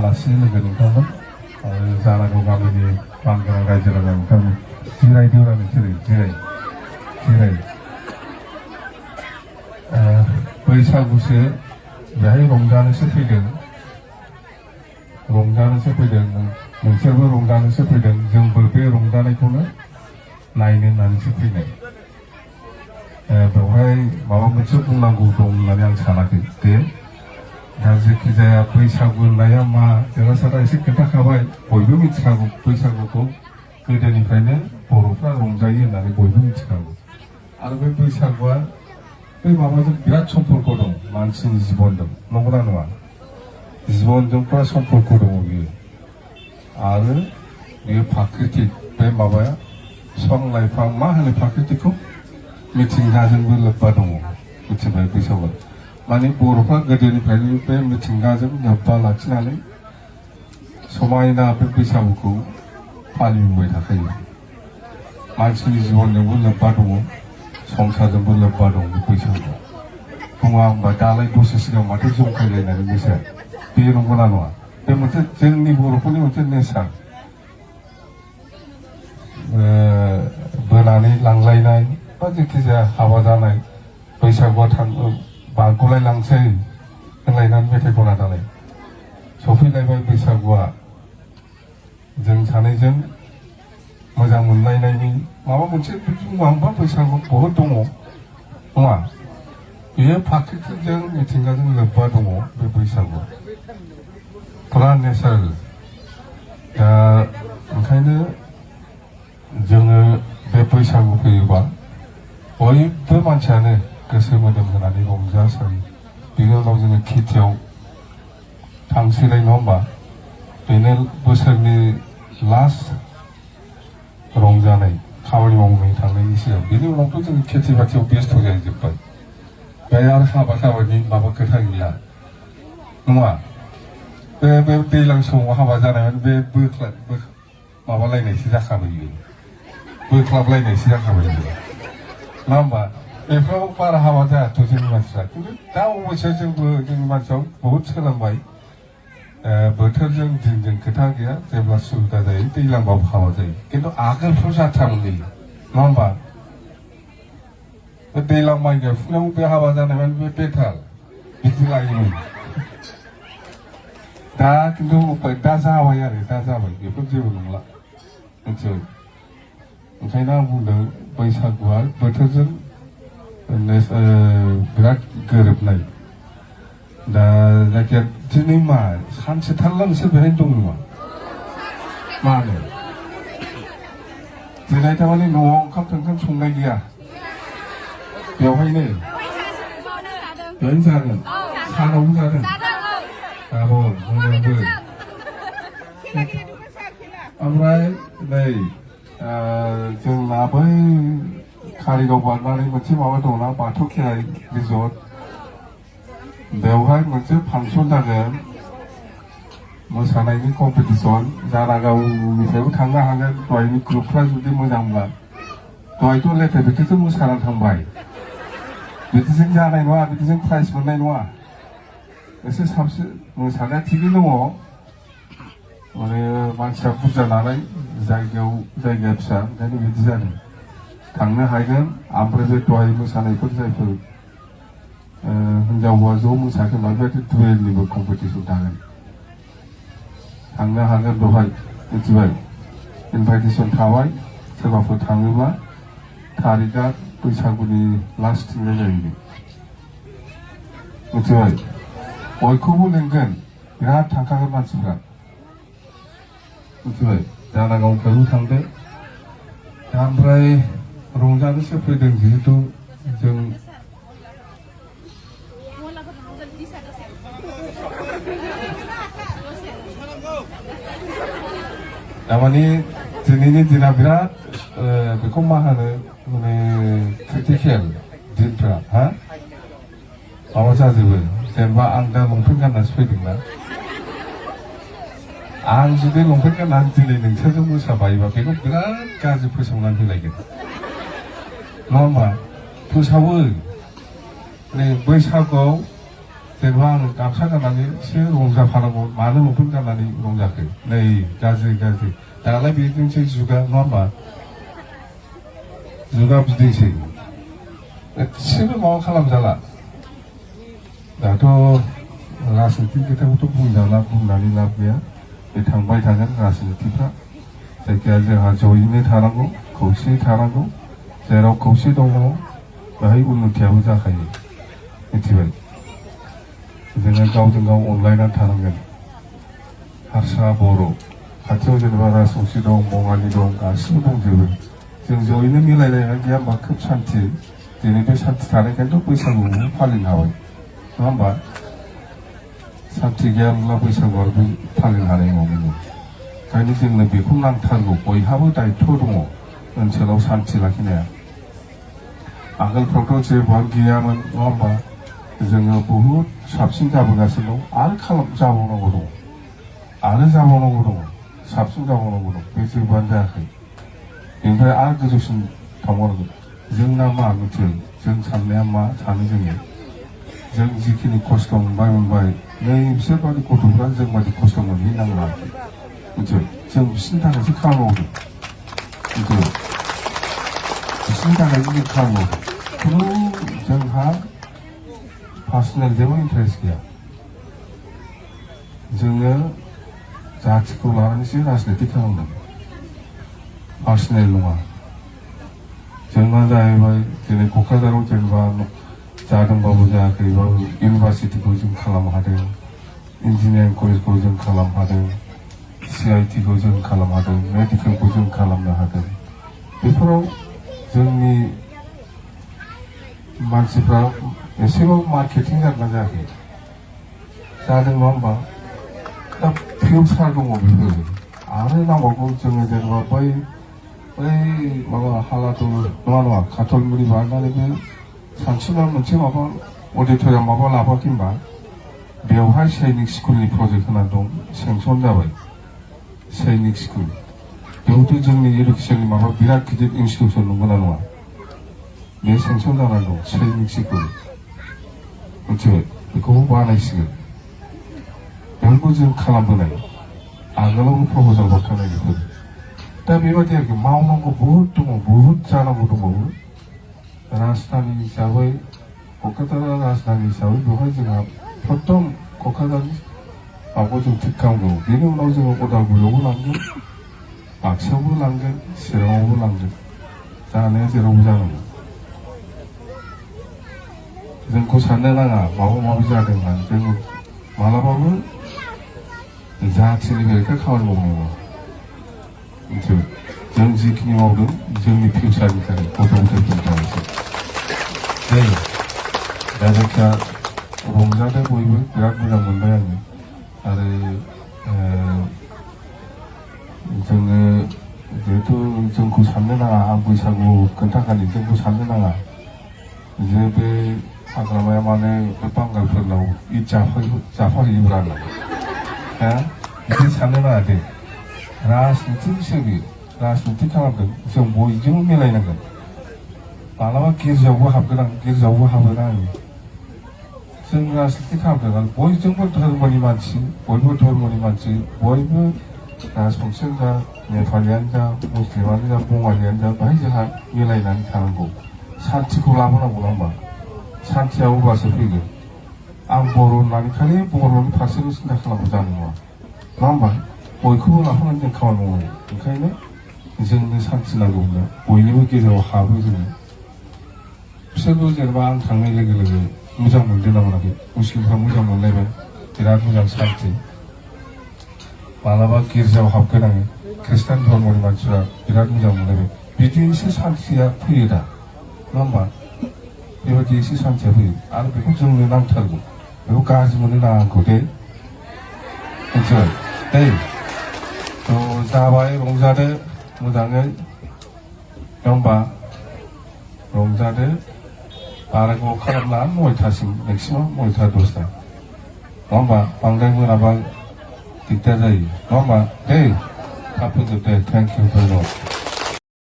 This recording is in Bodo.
आलासि लोगो नोंथांमोन आरो जानांगौ गामिनि बांग्रा रायजो राजा नोंथांमोन जिरायदोरा नोंसोरो जिराय बैसागुसो बेहाय रंजानोसो फैदों नोंसोरबो रंजानोसो फैदों जोंबो बे रंजानायखौनो नायनो होननानैसो फैनाय बेवहाय माबा मोनसे बुंनांगौ दं होननानै आं सानाखै दे दा जेखि जाया बैसागु होननाया मा देरहासारा एसे खोन्थाखाबाय बयबो मिथिखागौ बैसागुखौ गोदोनिफ्रायनो बर'फ्रा रंजायो होननानै बयबो मिथिखागौ आरो बे बैसागुआ बै माबाजों बिराद सम्पर्क दं मानसिनि जिबनजों नंगौना नङा जिबनजों पुरा सम्पर्क दङ बियो आरो बियो प्राकृतिक बे माबाया बिफां लाइफां मा होनो प्राकृतिकखौ मिथिंगाजोंबो लोब्बा दङ मिथिबाय बैसागुआ माने बर'फ्रा गोदोनिफ्रायनो बे मिथिंगाजों लोब्बा लाखिनानै समायना बे बैसागुखौ फालिबोबाय थाखायो मानसिनि जिबनजोंबो लोब्बा दङ संसारजोंबो लोब्बा दं बे बैसागुआ नङा होमबा दालाय दसे सिगां माथो जंखायलायनानै मोसाया बे नंगौना नङा बे मोनसे जोंनि बर'फोरनि मोनसे नेचार बोनानै लांलायनाय बा जेखि जाया हाबा जानाय बैसागुआ बारग'लाय लांसै होनलायनानै मेथाइ खना दालाय सफैलायबाय बैसागुआ जों सानैजों मोजां मोनलायनायनि माबा मोनसे बुंबा बैसागु बहुद दङ नङा बेयो प्राकृतिकजों मिथिंगाजों लोब्बा दङ बे बैसागुआ पुरा नेचारेल दा ओंखायनो जोङो बे बैसागु फैयोबा बयबो मानसियानो गोसो मोदोम होनानै रंजासायो बेनि उनाव जोङो खेथियाव थांसैलाय नङा होमबा बेनो बोसोरनि लास्ट रंजानाय खामानि मावनो थांनायनि सिगां बेनि उनावथ' जों खेथि बाथियाव बेस्थ' जाहैजोब्बाय बेहाय आरो हाबानि माबा खोथा गैया नङा बे दैज्लां समाव हाबा जानाय बे माबालायनायसो जाखाबाय बोख्लाबलायनायसो जाखाबाय नङा होमबा बेफ्राव बारा हाबा जायाथ' जोंनि मानसिफ्रा खिन्थु दा अबयसे जोंबो जोंनि मानसियाव बहुद सोलोंबाय बोथोरजों दिनजों खोथा गैया जेब्ला सुबिदा जायो दैज्लांबाबो हाबा जायो खिन्थु आगोलफ्राव जाथारोमोन नङा होमबा बे दैज्लां माइ गायफुनायाव बे हाबा जानायमोन बे बेटार बिदि लायोमोन दा खिन्थु दा जाबाय बेफोर जेबो नंला मिथिबाय ओंखायनो आं बुंदों बैसागुआ बोथोरजों बिराद गोरोबनाय दा जायखिया दिनै मा सानसे थारला नोंसोर बेहायनो दं नङा मा होनो दिनै थारमाने न'आव ओंखाम संनाय गैया बेवहायनो जागोन सानावबो जादों मोनायावबो ओमफ्राय नै जोंना बै कारिगाव बारनानै मोनसे माबा दंना बाथौ खेराइ रिजर्ट बेवहाय मोनसे फांसन जागोन मोसानायनि कम्पिटिसन जारागावनिफ्रायबो थांनो हागोन दहायनि ग्रुपफ्रा जुदि मोजांब्ला दहायथ' लेथेर फेथेरजों मोसानानै थांबाय बिदिजों जानाय नङा बिदिजों प्राइज मोननाय नङा एसे साबसिन मोसानाया थिगैनो दङ माने मानसिया बुरजा नालाय जायगाया फिसा ओंखायनो बिदि जादों थांनो हागोन ओमफ्राय बे दहाय मोसानायफोर जायफोर हिन्जाव हौवा ज' मोसाखोमा बेबायदि दुवेलनिबो कम्पिटिसन थांनो हागोन बेवहाय मिथिबाय इनभाइटेसन थाबाय सोरबाफोर थाङोब्ला थारिखआ बैसागुनि लास्ट थिंजाय जाहैगोन मिथिबाय बयखौबो लेंगोन बिराद थांखागोन मानसिफ्रा मिथिबाय जानागावनिफ्रायबो थांदो ओमफ्राय रंजानोसो फैदों जिहेतु जों तारमाने दिनैनि दिना बिराद बेखौ मा होनो माने क्रिटिकेल दिनफ्रा माबा जाजोबो जेनेबा आं दा लंपेन्ट गाननासो फैदोंना आं जुदि लंपेन्ट गाननानै दिनै नोंसोरजों मोसाबायोबा बेखौ बिराद गाज्रि फोसावनानै होलायगोन नङा होमबा फोसावो बैसागुआव जेनेबा आं गामसा गाननानैसो रंजाफानांगौ मानो लंपेन्ट गाननानै रंजाखो नै गाज्रि दालाय बिदिनोसै जुगा नङा होमबा जुगा बिदिनोसै एसेबो माबा खालामजाला दाथ' राजनितिनि खोथाखौथ' बुंजाला बुंनानै लाब गैया बे थांबाय थागोन राजनितिफ्रा जायखिया जोंहा जयैनो थानांगौ खौसेयै थानांगौ जेराव खौसे दङ बेहाय उन्नतियाबो जाखायो मिथिबाय जोङो गावजों गाव अनलायनानै थानांगोन हारसा बर' खाथियाव जेनेबा राजबंसि दं बङालि दं गासिबो दंजोबो जों जयैनो मिलायलायनाय गैया होमबा खोब सान्थि दिनै बे सान्थि थानायखायनोथ' बैसागुखौ फालिनो हाबाय नङा होमबा सान्थि गैयाब्ला बैसागुआबो फालिनो हानाय नङामोन ओंखायनो जोंनो बेखौ नांथारगौ बयहाबो दायित्थ' दङ ओनसोलाव सान्थि लाखिनाया आगोलफ्रावथ' जेबो गैयामोन नङा होमबा जोङो बहुद साबसिन जाबोगासिनो दं आरो जाबावनांगौ दं आरो जाबावनांगौ दङ साबसिन जाबावनांगौ दं बे जोबानो जायाखै बेनिफ्राय आरो गोजौसिन थांबावनांगौ जोंना मा मिथियो जों साननाया मा सानो जों जिखिनि खस्थ' मोनबाय नै बिसोरबादि गथ'फ्रा जों बादि खस्थ' मोनहैनांला मिथिबाय जों बिसोरनि थाखायसो खामानि मावदों मिथिबाय बिसोरनि थाखायसो जों खामानि मावदों खुनु जोंहा पार्सनेल जेबो इन्टारेस्ट गैया जोङो जाथिखौ लानानैसो राजनिति खालामदों पार्सनेल नङा जोंना जाहैबाय दिनै क'क्राझाराव जेनेबा जादोंबाबो जायाखैबाबो इउनिभार्सिटिखौ जों खालामनो हादों इन्जिनियारिं कलेजखौ जों खालामनो हादों CIT खौ जों खालामनो हादों मेडिकेलखौ जों खालामनो हादों बेफोराव जोंनि मानसिफ्रा एसेबाबो मार्केटिं जादोंना जायाखै जादों नङा होमबा दा फिउचार दङ बेफोर आरो नांबावगौ जोङो जेनेबा बै माबा हालादुर नङा काटलमुरि बारनानैबो सानसेबा मोनसे माबा अडिट'रियाम माबा लाबोआखै होनबा बेवहाय सैनिक स्कुलनि प्रजेक्ट होना दं सेंसन जाबाय सैनिक स्कुल बेयावथ' जोंनि इडुकेसननि माबा बिराद गिदिर इनस्टिटिउसन नंगौना नङा बे सेंसन जानानै दं सैनिक स्कुल मिथिबाय बेखौबो बानायसिगोन बेफोरखौ जों खालामबोनाय आगोलावबो प्रप'जाल हरखानाय बेफोर दा बेबायदि आरोखि मावनांगौ बहुद दङ बहुद जानांगौ दंबावो राजधानी हिसाबै क'क्राझारा राजधानी हिसाबै बेवहाय जोंहा प्रथम क'क्राझारनि माबाखौ जों थिग खालामगौ बेनि उनाव जोङो उदालगुरियावबो लांगोन बाक्सायावबो लांगोन चिराङावबो लांगोन जानाया जेरावबो जानांगौ जोंखौ साननो नाङा माबा माबि जादों होननानै जों मालाबाबो जाथिनि बेरेखा खामानि मावनांगौ मिथिबाय जों जिखिनि मावदों जोंनि फिउचारनि थाखाय गथ' गथायफोरनि थाखायसो जायो दा जायखिया रंजादों बयबो बिराद मोजां मोनबाय आङो आरो जोङो जिहेथु जोंखौ साननो नाङा आं बैसागु खोन्थाखालि जोंखौ साननो नाङा जे बे हाग्रामाया माने बे बांगालफोरनाव इद जाफाहैयोब्रा होननानै बिदि साननो नाङा दे राजनितिसो बियो राजनिति खालामदों जों बयजोंबो मिलायनांगोन मालाबा गिर्जायावबो हाबगोन आं गिर्जायावबो हाबगोन आङो जों राजनिति खालामदों आरो बयजोंबो धर्मनि मानसि बयबो राजबंसियानो जा नेपालियानो जा मुस्लिमानो जा बङालियानो जा बाहाय जोंहा मिलायनानै थानांगौ सान्थिखौ लाबोनांगौ नङा होमबा सान्थिया अब्लासो फैगोन आं बर' होननानै खालि बर'नि फारसेल' सिन्था खालामनो जानाय नङा होमबा बयखौबो लाफानानै जों खामानि मावनांगौ ओंखायनो जोंनो सान्थि नांगौ होनो बयनिबो गेजेराव हाबो जोङो बिसोरबो जेनेबा आं थांनाय लोगो लोगो मोजां मोनदों ना मोनाखै मुस्लिमफ्रा मोजां मोनलायबाय बिराद मोजां सान्थि मालाबा गिर्जायाव हाबगोन आङो ख्रिस्टान धर्मनि मानसिफ्रा बिराद मोजां मोनलायबाय बिदि एसे सान्थिया फैयो दा नङा होमबा बेबायदि एसे सान्थिया फैयो आरो बेखौ जोंनो नांथारगौ बेखौ गाज्रि मोननो नाङा आंखौ दे मिथिबाय दै थ' जाबाय रंजादो मोजाङै नङा होमबा रंजादो बारा गोबाव खालामला 9थासिम मेक्सिमाम 9था 10था नङा होमबा बांद्राय मोनाबा दिगदार जायो नङा होमबा दे थाब फोजोब दे थेंक इउ भेरि माच